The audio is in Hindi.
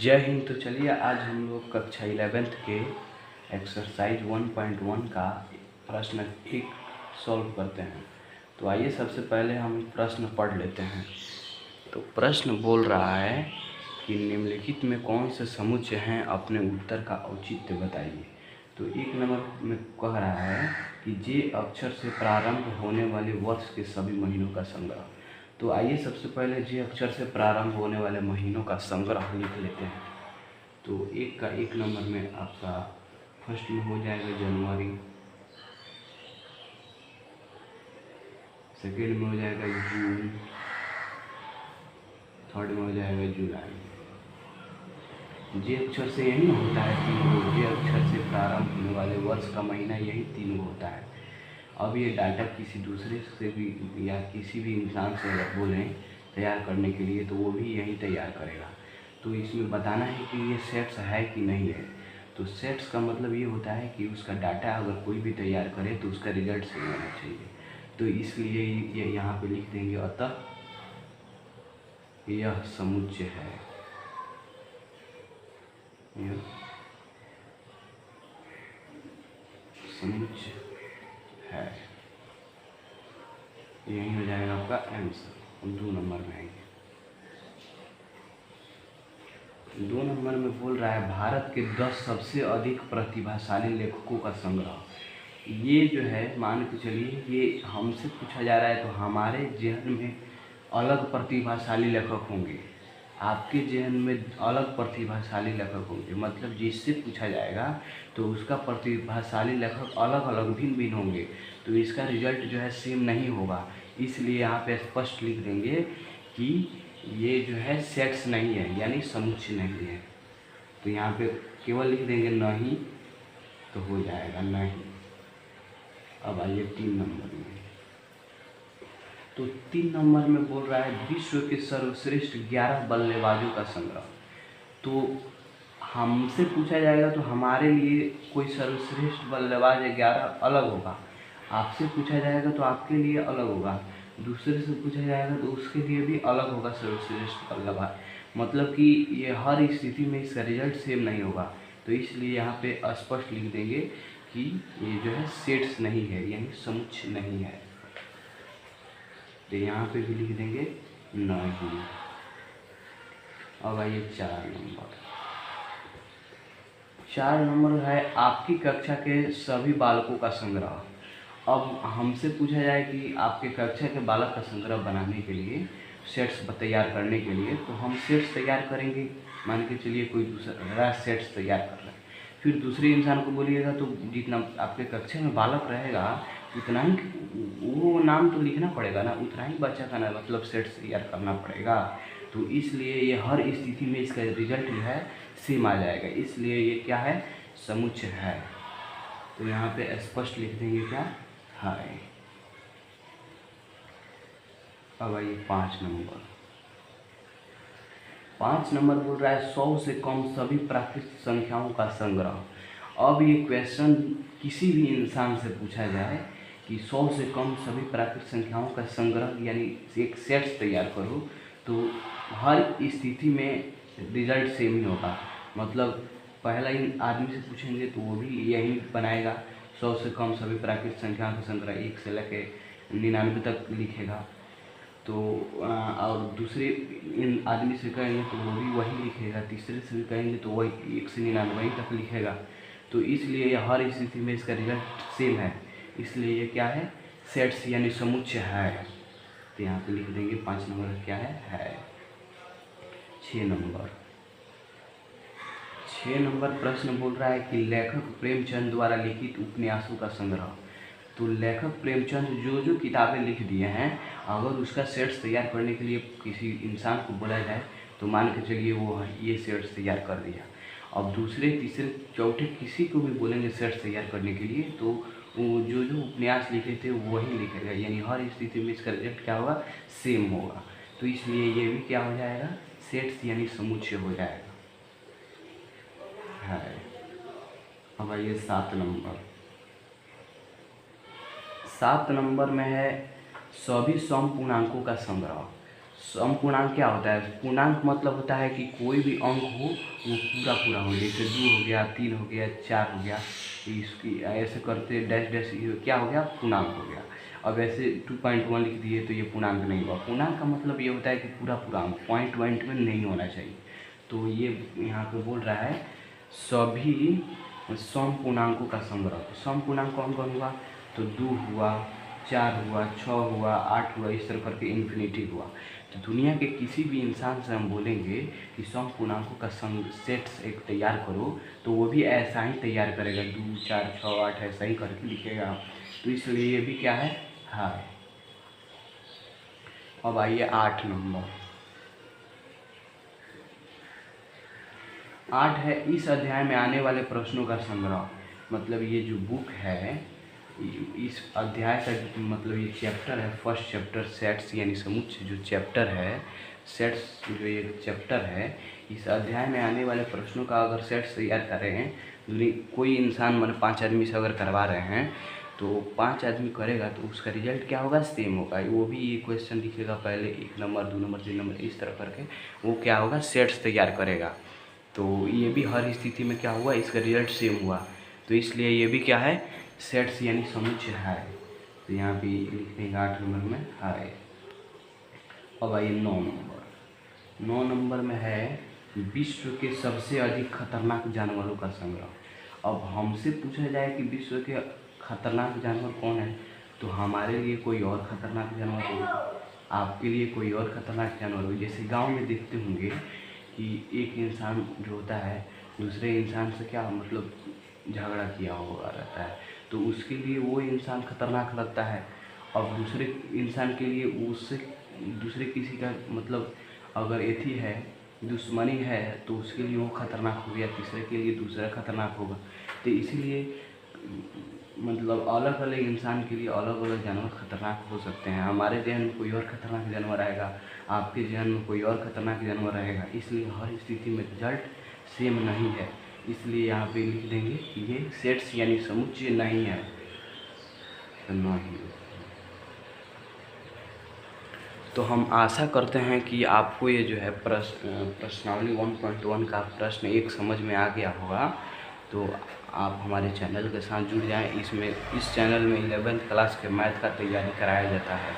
जय हिंद। तो चलिए आज हम लोग कक्षा 11th के एक्सरसाइज 1.1 का प्रश्न एक सॉल्व करते हैं। तो आइए सबसे पहले हम प्रश्न पढ़ लेते हैं। तो प्रश्न बोल रहा है कि निम्नलिखित में कौन से समुच्चय हैं, अपने उत्तर का औचित्य बताइए। तो एक नंबर में कह रहा है कि जे अक्षर से प्रारंभ होने वाले वर्ष के सभी महीनों का संग्रह। तो आइए सबसे पहले जे अक्षर से प्रारंभ होने वाले महीनों का संग्रह लिख लेते हैं। तो एक का एक नंबर में आपका फर्स्ट में हो जाएगा जनवरी, सेकेंड में हो जाएगा जून, थर्ड में हो जाएगा जुलाई। जे अक्षर से यही होता है तीन गो, जे अक्षर से प्रारंभ होने वाले वर्ष का महीना यही तीन गो होता है। अब ये डाटा किसी दूसरे से भी या किसी भी इंसान से अगर बोलें तैयार करने के लिए तो वो भी यही तैयार करेगा। तो इसमें बताना है कि ये सेट्स है कि नहीं है। तो सेट्स का मतलब ये होता है कि उसका डाटा अगर कोई भी तैयार करे तो उसका रिजल्ट सही होना चाहिए। तो इसलिए ये यहाँ पे लिख देंगे, अतः यह समुच्चय है, यह समुच्चय है। यही हो जाएगा आपका आंसर। हम 2 नंबर में आएंगे। 2 नंबर में बोल रहा है भारत के 10 सबसे अधिक प्रतिभाशाली लेखकों का संग्रह। ये जो है मान के चलिए ये हमसे पूछा जा रहा है, तो हमारे जहन में अलग प्रतिभाशाली लेखक होंगे, आपके जहन में अलग प्रतिभाशाली लेखक होंगे। मतलब जिससे पूछा जाएगा तो उसका प्रतिभाशाली लेखक अलग अलग भिन्न भिन्न होंगे, तो इसका रिजल्ट जो है सेम नहीं होगा। इसलिए यहाँ पे स्पष्ट लिख देंगे कि ये जो है सेट्स नहीं है, यानी समुच्चय नहीं है। तो यहाँ पे केवल लिख देंगे नहीं, तो हो जाएगा नहीं। अब आइए 3 नंबर में। तो 3 नंबर में बोल रहा है विश्व के सर्वश्रेष्ठ 11 बल्लेबाजों का संग्रह। तो हमसे पूछा जाएगा तो हमारे लिए कोई सर्वश्रेष्ठ बल्लेबाज 11 अलग होगा, आपसे पूछा जाएगा तो आपके लिए अलग होगा, दूसरे से पूछा जाएगा तो उसके लिए भी अलग होगा सर्वश्रेष्ठ बल्लेबाज। मतलब कि ये हर स्थिति में इसका रिजल्ट सेम नहीं होगा। तो इसलिए यहाँ पे स्पष्ट लिख देंगे कि ये जो है सेट्स नहीं है, यानी समुच्चय नहीं है। तो यहाँ पे भी लिख देंगे नहीं। अब आइए 4 नंबर। 4 नंबर है आपकी कक्षा के सभी बालकों का संग्रह। अब हमसे पूछा जाए कि आपके कक्षा के बालक का संग्रह बनाने के लिए सेट्स तैयार करने के लिए, तो हम सेट्स तैयार करेंगे। मान के चलिए कोई दूसरा सेट्स तैयार कर रहा है, फिर दूसरे इंसान को बोलिएगा तो जितना आपके कक्षा में बालक रहेगा उतना ही वो नाम तो लिखना पड़ेगा ना, उतना ही बच्चा का ना मतलब सेट्स तैयार करना पड़ेगा। तो इसलिए ये हर स्थिति में इसका रिजल्ट जो है सेम आ जाएगा। इसलिए ये क्या है, समुच्चय है। तो यहाँ पे स्पष्ट लिख देंगे क्या है। अब आइए 5 नंबर। 5 नंबर बोल रहा है 100 से कम सभी प्राकृतिक संख्याओं का संग्रह। अब ये क्वेश्चन किसी भी इंसान से पूछा जाए कि 100 से कम सभी प्राकृतिक संख्याओं का संग्रह यानी एक सेट्स तैयार करो, तो हर स्थिति में रिजल्ट सेम ही होगा। मतलब पहला ही आदमी से पूछेंगे तो वो भी यही बनाएगा, 100 से कम सभी प्राकृतिक संख्याओं का संग्रह 1 से लेकर 99 तक लिखेगा। तो और दूसरे इन आदमी से कहेंगे तो वो भी वही लिखेगा, तीसरे से भी कहेंगे तो वही 1 से 99 तक लिखेगा। तो इसलिए हर स्थिति में इसका रिजल्ट सेम है, इसलिए ये क्या है, सेट्स यानी समुच्चय है। तो यहाँ पे लिख देंगे 5 नंबर क्या है। 6 नंबर। 6 नंबर प्रश्न बोल रहा है कि लेखक प्रेमचंद द्वारा लिखित उपन्यासों का संग्रह। तो लेखक प्रेमचंद जो जो किताबें लिख दिए हैं, अगर उसका सेट्स तैयार करने के लिए किसी इंसान को बोला जाए तो मान के चलिए वो ये सेट्स तैयार कर दिया। अब दूसरे तीसरे चौथे किसी को भी बोलेंगे सेट्स तैयार करने के लिए तो वो जो जो उपन्यास लिखे थे वही लिखेगा, यानी हर स्थिति में इसका रिजल्ट क्या होगा, सेम होगा। तो इसलिए ये भी क्या हो जाएगा, सेट्स यानी समुच्चय हो जाएगा है। अब आइए 7 नंबर। 7 नंबर में है सभी सम पूर्णांकों का संग्रह। समपूर्णांक क्या होता है? पूर्णांक मतलब होता है कि कोई भी अंक हो वो पूरा पूरा हो, जैसे 2 हो गया, 3 हो गया, 4 हो गया, इसकी ऐसे करते डैश डैश ये क्या हो गया? पूर्णांक हो गया। अब ऐसे 2.1 लिख दिए तो ये पूर्णांक नहीं हुआ। पूर्णांक का मतलब ये होता है कि पूरा पूरा अंक पॉइंट वॉइंट में नहीं होना चाहिए। तो ये यहाँ पे बोल रहा है सभी सम पूर्णांकों का संग्रह। तो सम पूर्णांक कौन कौन हुआ? तो 2 हुआ, 4 हुआ, 6 हुआ, 8 हुआ, इस तरह करके इन्फिनिटी हुआ। तो दुनिया के किसी भी इंसान से हम बोलेंगे कि सम पूर्णांकों का सेट्स एक तैयार करो, तो वो भी ऐसा ही तैयार करेगा, 2, 4, 6, 8 ऐसा ही करके लिखेगा। तो इसलिए ये भी क्या है? हाँ। अब आइए 8 नंबर। 8 है इस अध्याय में आने वाले प्रश्नों का संग्रह। मतलब ये जो बुक है, इस अध्याय का मतलब ये चैप्टर है, फर्स्ट चैप्टर सेट्स यानी समुच्चय जो चैप्टर है, सेट्स जो ये चैप्टर है, इस अध्याय में आने वाले प्रश्नों का अगर सेट्स तैयार कर रहे हैं, कोई इंसान मान 5 आदमी से अगर करवा रहे हैं, तो 5 आदमी करेगा तो उसका रिजल्ट क्या होगा? सेम होगा। वो भी ये क्वेश्चन लिखेगा पहले 1 नंबर, 2 नंबर, 3 नंबर, इस तरह करके वो क्या होगा? सेट्स तैयार करेगा। तो ये भी हर स्थिति में क्या हुआ? इसका रिजल्ट सेम हुआ। तो इसलिए ये भी क्या है? सेट्स यानी समुच्चय है। तो यहाँ पे लिख देंगे 8 नंबर में है। अब आइए 9 नंबर। 9 नंबर में है विश्व के सबसे अधिक खतरनाक जानवरों का संग्रह। अब हमसे पूछा जाए कि विश्व के खतरनाक जानवर कौन है, तो हमारे लिए कोई और खतरनाक जानवर होगा, आपके लिए कोई और खतरनाक जानवर होगा। जैसे गांव में देखते होंगे कि एक इंसान जो होता है दूसरे इंसान से क्या मतलब झगड़ा किया हुआ रहता है, तो उसके लिए वो इंसान खतरनाक लगता है। और दूसरे इंसान के लिए उससे दूसरे किसी का मतलब अगर एथी है, दुश्मनी है, तो उसके लिए वो खतरनाक हो गया, तीसरे के लिए दूसरा खतरनाक होगा। तो इसीलिए मतलब अलग अलग इंसान के लिए अलग अलग जानवर खतरनाक हो सकते हैं। हमारे जहन में कोई और खतरनाक जानवर आएगा, आपके जहन में कोई और खतरनाक जानवर रहेगा। इसलिए हर स्थिति में रिजल्ट सेम नहीं है। इसलिए यहाँ पे लिख देंगे कि ये सेट्स यानी समुच्चय नहीं है, तो नहीं। तो हम आशा करते हैं कि आपको ये जो है प्रश्नावली 1.1 का प्रश्न एक समझ में आ गया होगा। तो आप हमारे चैनल के साथ जुड़ जाएं। इस चैनल में 11th क्लास के मैथ का तैयारी कराया जाता है।